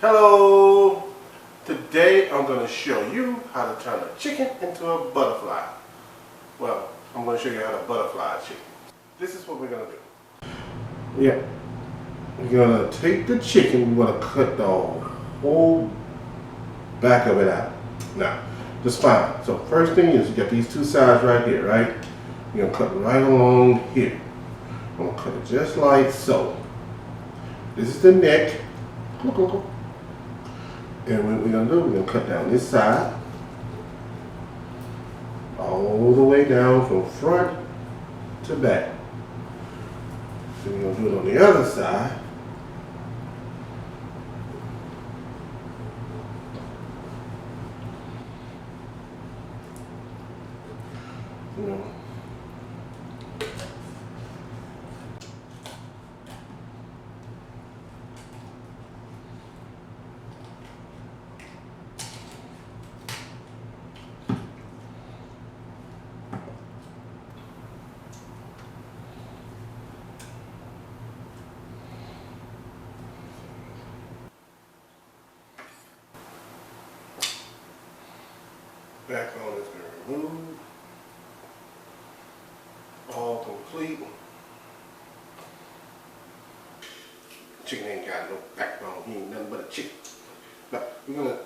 Hello! Today I'm going to show you how to turn a chicken into a butterfly. Well, I'm going to show you how to butterfly a chicken. This is what we're going to do. Yeah. We're going to take the chicken, we're going to cut the whole back of it out. Now, just fine. So first thing is you got these two sides right here, right? You're going to cut right along here. I'm going to cut it just like so. This is the neck. And what we're going to do, we're going to cut down this side, all the way down from front to back. Then we're going to do it on the other side. You know. Backbone has been removed. All complete. Chicken ain't got no backbone. He ain't nothing but a chicken. Now, we're gonna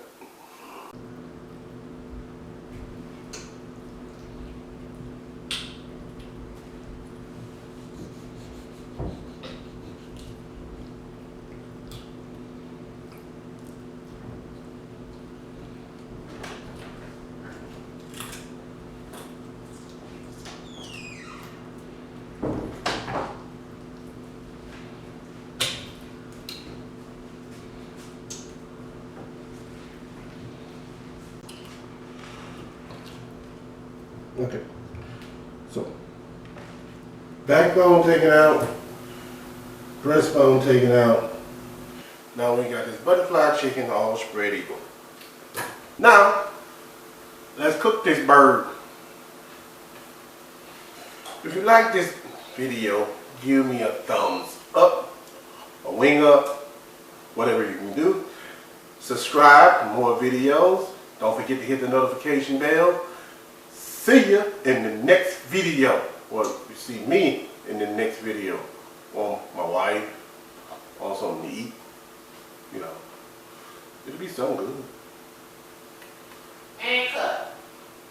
okay, so backbone taken out, breastbone taken out. Now we got this butterfly chicken all spread equal. Now, let's cook this bird. If you like this video, give me a thumbs up, a wing up, whatever you can do. Subscribe for more videos. Don't forget to hit the notification bell. See ya in the next video. Or you see me in the next video. Or my wife. Or something to eat. You know. It'll be so good. And cut.